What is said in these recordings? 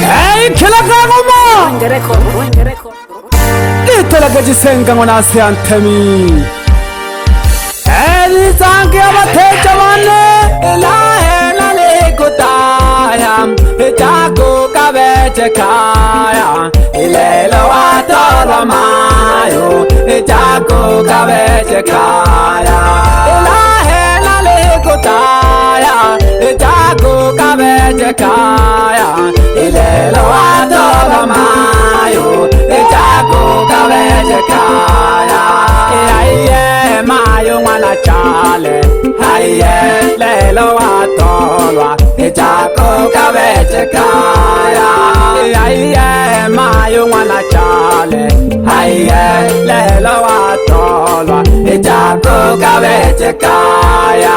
Hey, kilagamo! Italaga jisenga ngona siantemi. Eli zangi abateja wane ilahe na lekutaya itaku kabeche kaya ilelo atala mayo itaku kabeche kaya ilahe na lekutaya itaku kabeche kaya ilelo atala mayo itaku kabeche kaya mayo wana chale haye lelo atolwa echako kabeche kaya haye mayo wana chale haye lelo atolwa echako kabeche kaya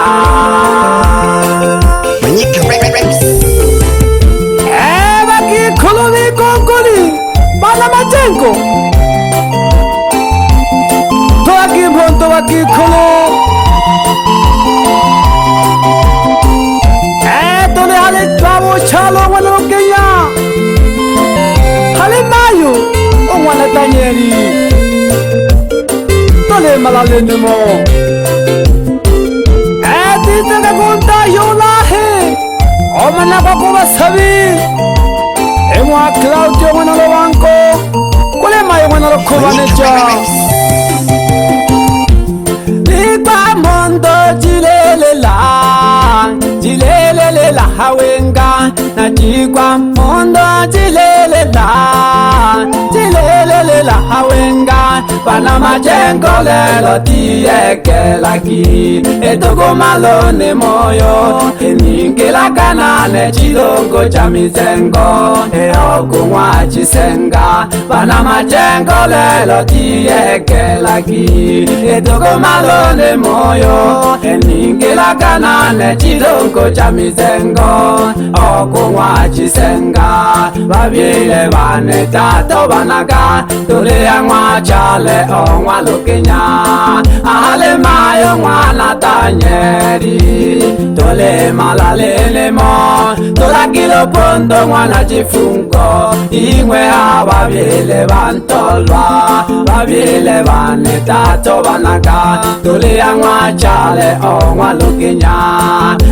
baki koloni konkoli bana majengo Mhondo wakikolo tole hale chabo chalo wala kenya hale mayo o wala tanyeri tole malale nemo titanga gonta yola he o mana bako basabi emwa Claudio wana lo banko kole mayo wana lo kobaneja Mondo jilelela hawenga na jigwa mondo jilelela hawenga bana majengo lelo tiekelaki etogo malone moyo eningela kanane chilongo cha mizengo eogwa chisenga bana majengo lelo tiekelaki etogo malone moyo eningela kanane chilongo cha mizengo ogwa chisenga babile bane tato banaga tole angwa chale ongwa lokenya ale mayo mwana tanyeri tole malalele mo tola kilo pondo mwana chifungo ingwe ababile bantolwa babile bane tato banaga tole angwa chale ongwa lokenya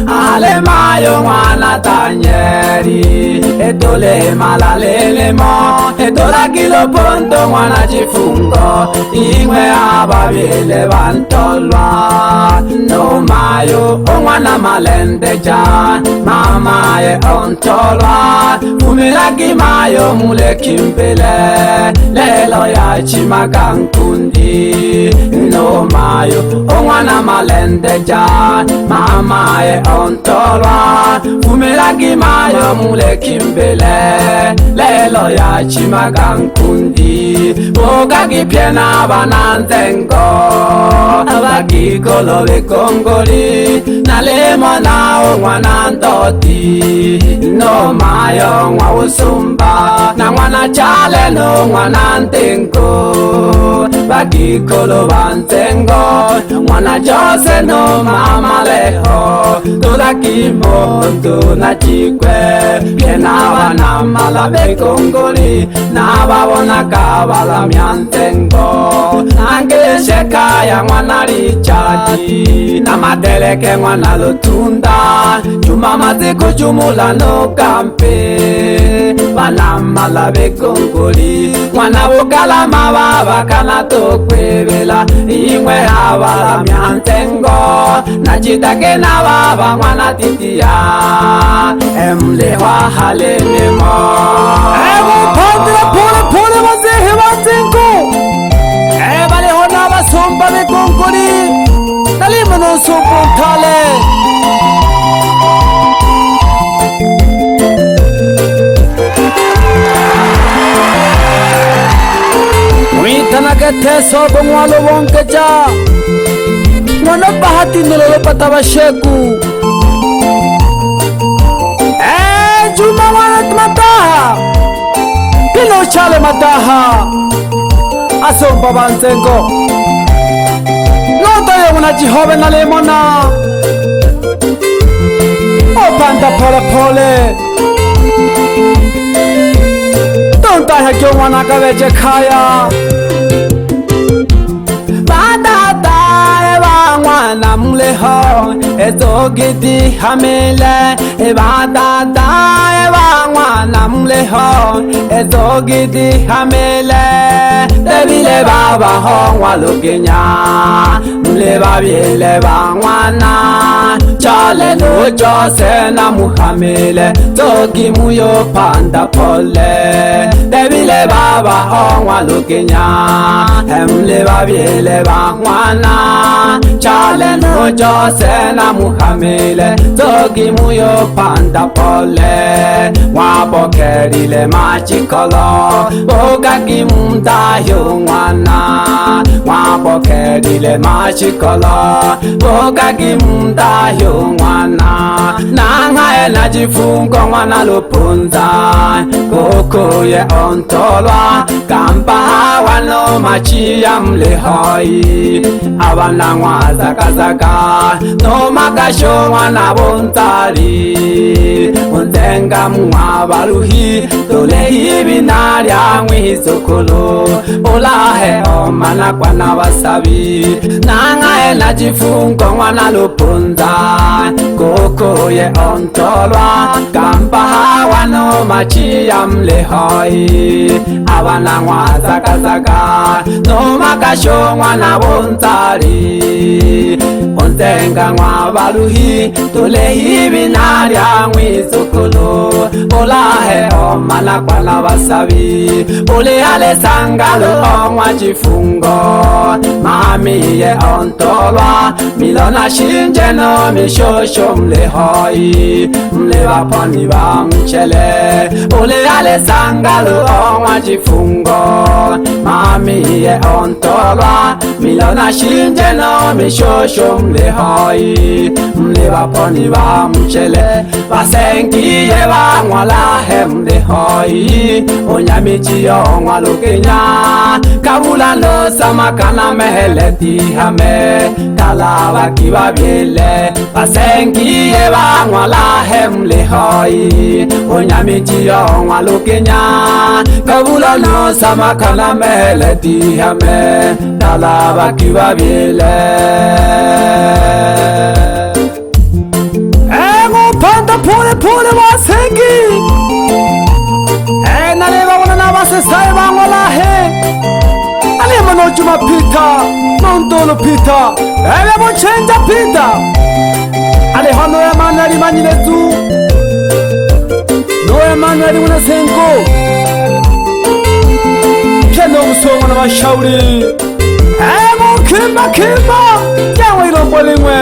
ale mayo mwana tanyeri etole malalele mo etola kilo pondo mwana chifungo ingwe ababile bantolwa no mayo omwana malendeja mama ye ontolwa umilaki mayo mulekimpele lelo ya chimagankundi no mayo omwana malendeja mama ye ontolwa umilaki mayo mulekimpele lelo ya chimagankundi boga piena bananzengo abakikolo bekongoli nalemo nao mwana ndoti no mayo mwa usumba na mwana chale no mwana ntengo bakikolo banzengo mwana jose no mama leho tola kimo tuna chikwe piena banamala bekongoli na babona kabala miantengo angesheka ya mwana Richadi na madeleke mwana lotunda juma maziko jumula no kampe banamala bekongoli mwana bukala mababa kana tokwebela ingwe abala miantengo na jitake na baba mwana titia emlewa halenemo pandra pole wazehe wazengo bale hona basomba bekongoli talimo no sopontale Witanagate sobo mwalo wonkeja mwana bahati nololo patabasheku juma wana mataha pilo chale mataha asomba banzengo noto yo mwana jihove na lemona opanda pole pole Tonta hakyo mwana kaveche kaya Badada eba mwana mleho Ezogidi hamile Badada eba mwana mleho Ezogidi hamile Debile baba hongwa lukenya Mle babiele ba mwana Chale no jose na muhamile Zogi muyo panda pole Debile baba hongwa lukenya Mle babiele ba mwana Chale no jose na muhamile Zogi muyo panda pole Wabokerile machikolo Ogagi munda yo mwana Wabokerile machikolo Ogagi munda yo mwana Nanga ena jifungo mwana lupunza Koko ye ontolwa Kampa wano machiya mlehoi Abana mwaza kazaka No magasho mwana bontari Unzenga mwabaluhi Tole hibi narya mwisokolo Olahe omana kwa nawasabi Nanga ena jifungo mwana lupunza Koko ye ontolwa Kampa wano machiya mlehoi Abana mwaza kazaka No magasho mwana bontari Unzenga mwabaluhi Tole hibi narya mwisokolo Olahe omana kwa nawasabi Ole ale sangalo omwa jifungo Mami ye ontolwa Milona shinje no mishosho mlehoi Mlewa poni ba mchele Ole ale sangalo omwa jifungo Mami ye ontolwa Milona shinje no mishosho mlehoi Mlewa poni ba mchele Basengi ye ba mwalahe mlehoi Onyamichi yo mwalukenya Kabula no samakana meheleti hame Kalaba kiba biele Basengi ye ba mwalahe mlehoi Onyamichi yo mwalukenya Kabula no samakana meheleti hame Kalaba kiba biele Panda pole pole wasengi Naleba wana na wasesai wangola he Alema no juma pita Mondolo pita Elebo chenja pita Alehano ya manali maniletu No ya manali wana sengo Kendo musongo na washauri Kimba kimba Jawa ilombo lingwe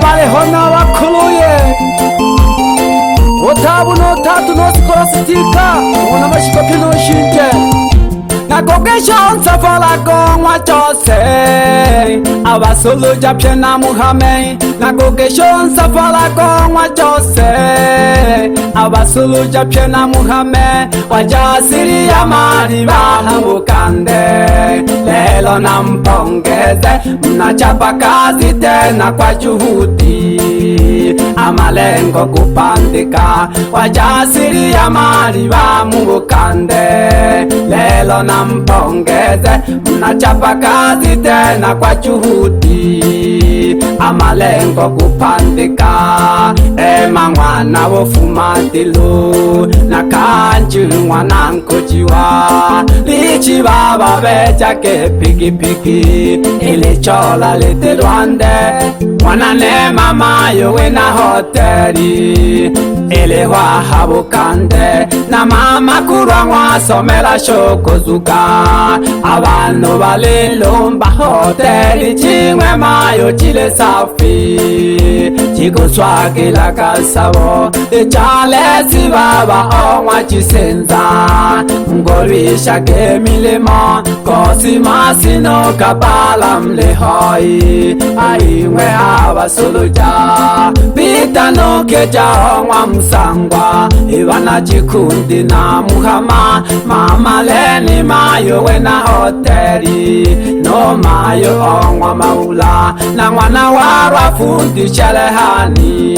Bale hona wakuluye Otabu no tatu no sikora sitika Ona mashiko pino shinje Nagogesha onsa fala gongwa chose Abasolo japye na muhame Nagogesha onsa fala gongwa chose Abasolo japye na muhame Wajasiri ya mari bahambukande Lelo na mpongeze Mnachapa kazi tena kwa juhudi Amalengo kupandika Wajasiri ya mari bahambukande Lelo na mpongeze Mnachapa kazi tena kwa juhudi Amalengo kupandika Ema mwana wofumatilu Na kanchi mwana nkujiwa Lichi baba becha ke piki piki Ili chola lite rwande Mwana ne mama yowe na hoteli Ili wahabukande Na mama kurwa mwa somela shokozuka Abano balilumba hoteli Chingwe mayo chile safi Chiko swagila kasabo Ichale si baba omwa chisenza Mgorwisha ke milimo Kosi masino kabala mlehoi Aingwe abasuluja Pita no keja omwa msangwa ibana jikundi na muhama mama leni mayo wena hoteli no mayo ongwa maula na mwana warwa fundi chelehani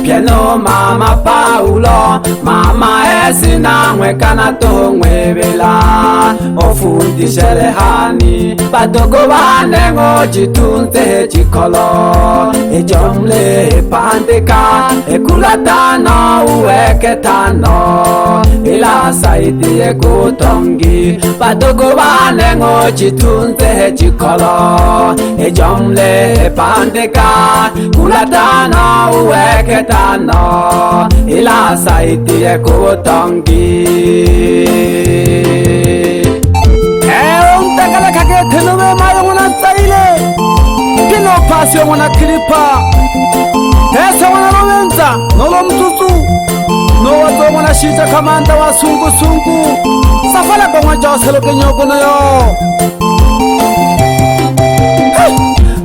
piano mama Paulo mama esi na mwekana tongwebela ofundi chelehani badogo bane ngo jitunze jikolo ejomle pandeka ekulatano uweketano ila saidi ekutongi badogo bane ngo jitunze jikolo ejomle pandeka kulatano uweketano ila saidi ekutongi untekele kake tenume mayo mwana saile kino pasio mwana kilipa tesa mwana romenza nolo mtutu no wato mwana shita kamanda wa sungu sungu safala kwa mwaja waselo kenyoko na yo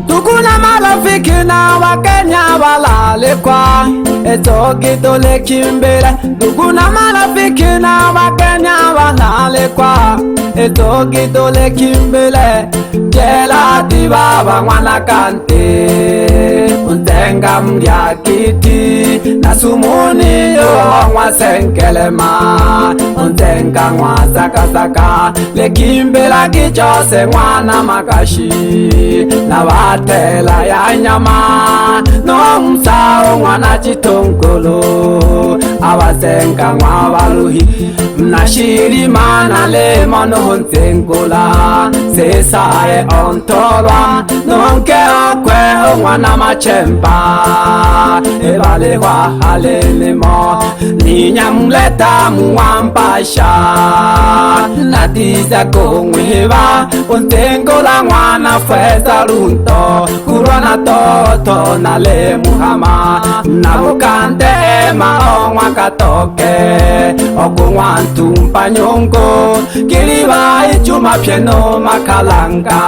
tukuna marafiki na wakenya walale kwa etoki tole kimbele tukuna marafiki na wakenya walale kwa etoki tole kimbele jela tibaba mwana kante untenga mdia kiti na sumuni yo mwa senkelema untenga mwa saka le kimbela kichose mwana makashi na batela ya nyama no msao mwana chitongolo abasenga mwa baluhi mnashiri mana le mono hontengola sesae ontolwa nonke okwe mwana machemba ebale kwa halelemo ninyamleta muwampasha natiza kongweba ontengola mwana feza lunto kurwana toto nale muhama nabukante maongwa katoke okungwantumpa nyongo kiliba ichuma pieno makalanga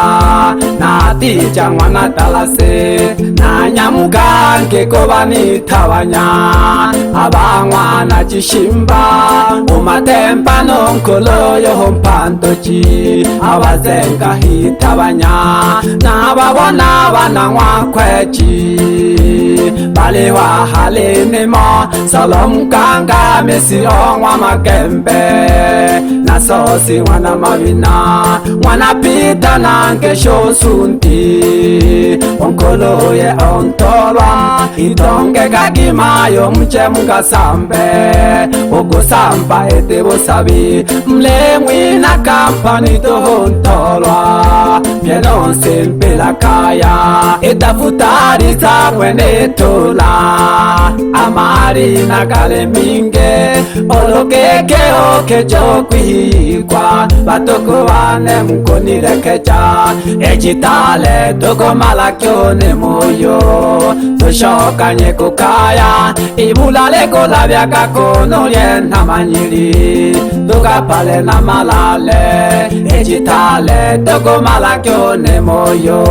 natija mwana talase na nyamukange kobani tabanya abangwana chishimba umatempa nonkolo yoho mpantochi abazenga hitabanya nababona bananywa kwechi balewa halenemo salomkanga mesi ongwa magembe na sosi mwana mabina mwana pita nange shosunti onkolo ye ontolwa itonge kagimayo mche mugasambe ogosamba ete bosabi mlemwi na kampani tohontolwa pieno sempela kaya etafutari zakwene tola amari na kale minge olokeke okejo kwihikwa batoko bane mukonirekeja ejitale toko malakyone moyo toshokanye kukaya ibulale kolabya kakono lyenta manyiri tukapale na malale ejitale toko malakyone moyo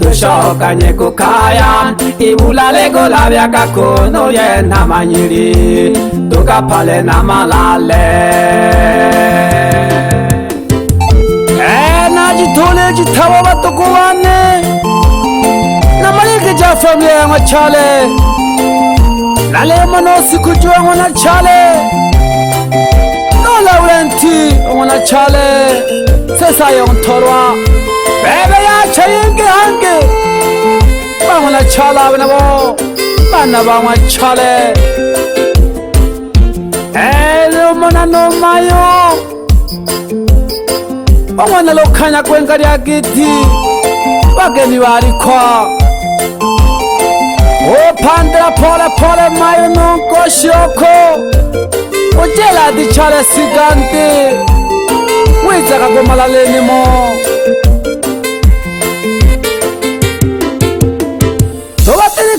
toshokanye kukaya ibulale kolabya kakono lyenta manyiri tukapale na malale najitole jitabo batokuwane na malike ja familia ya machale nale manosi kujua mwana chale no laurenti mwana chale sesa yontorwa bebe ya chayinge hange mwana chala banabo bana ba mwana chale elo mwana no mayo omwana lokanya kwenga lya giti bageni barikwa opandela pole pole mayo nonko shoko ojela di chale sigante wiza kagomala lenimo tobatini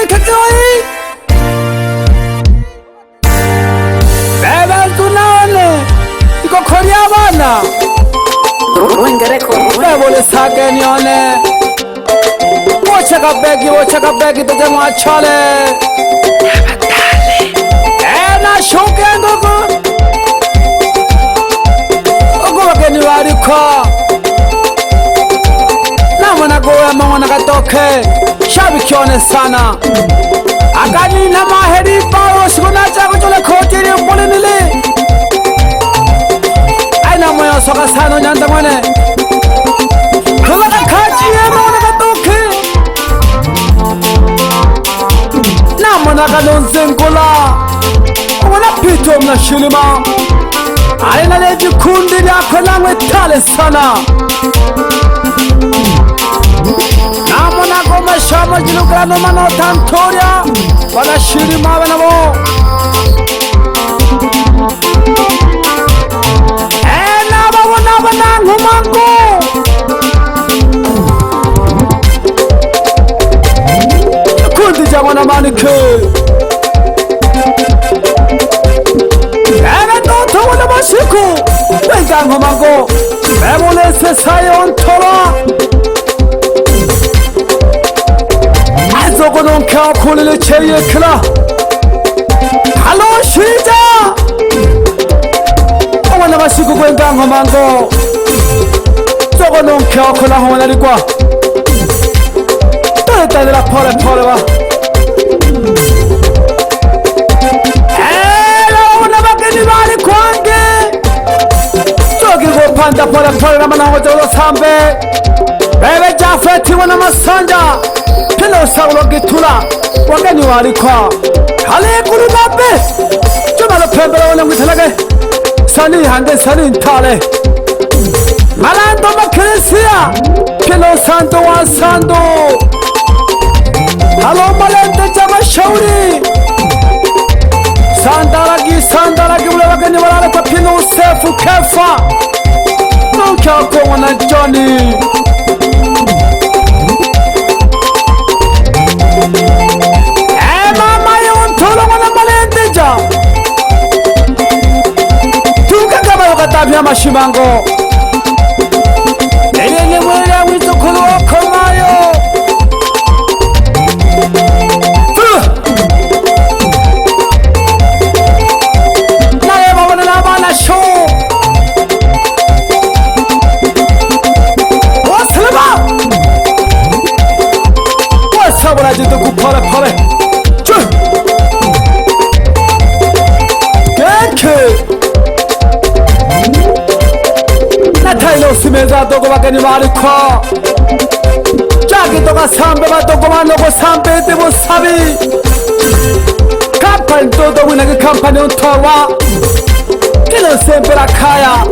kaki oi bebe tunaone iko koria bana bebole sake nione wochaka begi tote mwachale shoke ndugu ugo wageni wariko namona goya mwana gatoke shabikione sana agani na maheri paro sigona chago chole khotiri bolenile aina moyo soka sano nyanda mwane kola khachi mwana gatoke namona kanonzengola wana pito mnashilima aina leji kundi lyakho namwe tale sana namona goma shama jilugano mano tantoria wala shilima wana mo naba wana ngumango kundi jamona manike wala masiku bengango mango memole se sayon tola azogo non ka kulile cheye kla halo shija wala masiku bengango mango zogo non ka kula hona likwa tata de la pole ba panda pole na manango jolo sambe bebe jafeti wana masanja pino saulo gitula wageni warikwa hale kuru nabe jumalo pembele wana mwitalage sani hande sani ntale malando makrisia pino santo wa sando halo malende jama shauri sandalagi ule wageni walale kwa pino usefu kefa Kya wana Johnny mama yontolo wana malendeja tuka kama yokatabia mashimango elele mwele witokolo komayo naye mwana na bana show sabura jito kupare chu keke na tailo simeza dogo wageni wariko jagi doga sambe ba dogo wanogo sambe debo sabi kampani todo winagi kampani untorwa kilo sempera kaya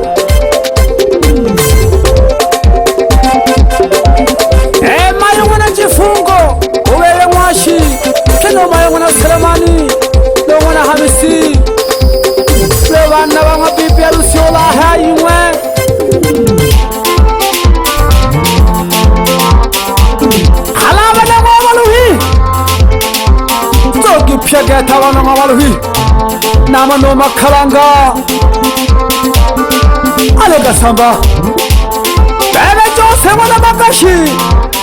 mayo wana jifungo uwewe mwashi kino mayo wana Selemani lo wana Hamisi lo wana wanga bibi ya Lusiola hayimwe halaba na mwawaluhi toki pyaga tawana mwawaluhi nama no makalanga alega samba bebe jose wana bagashi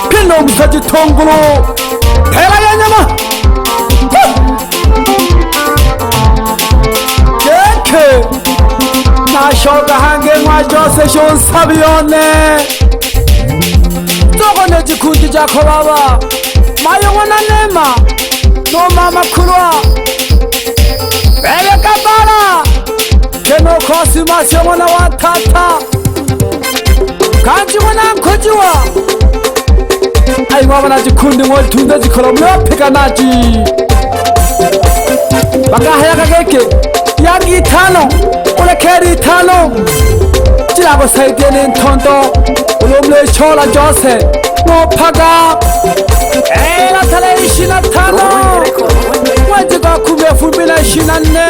pino musaji tongolo tera ya nyama keke na shoga hange mwa jose shon sabione togo ne jikundi jako baba mayo wana nema no mama kurwa bebe kabara keno kosi masyo wana watata kanji wana nkojiwa ai mama na jikundi ngol tunda jikolo mepeka naji baka haya kageke yagi tano ule keri tano jilago saidene ntondo ulomle chola jose no paga la tale ishina tano wajiga kumefu bila ishina ne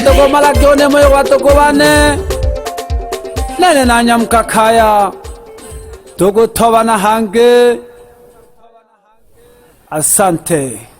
dogo malagione moyo watogo wane nene na nyamka kaya dogo toba na hange asante.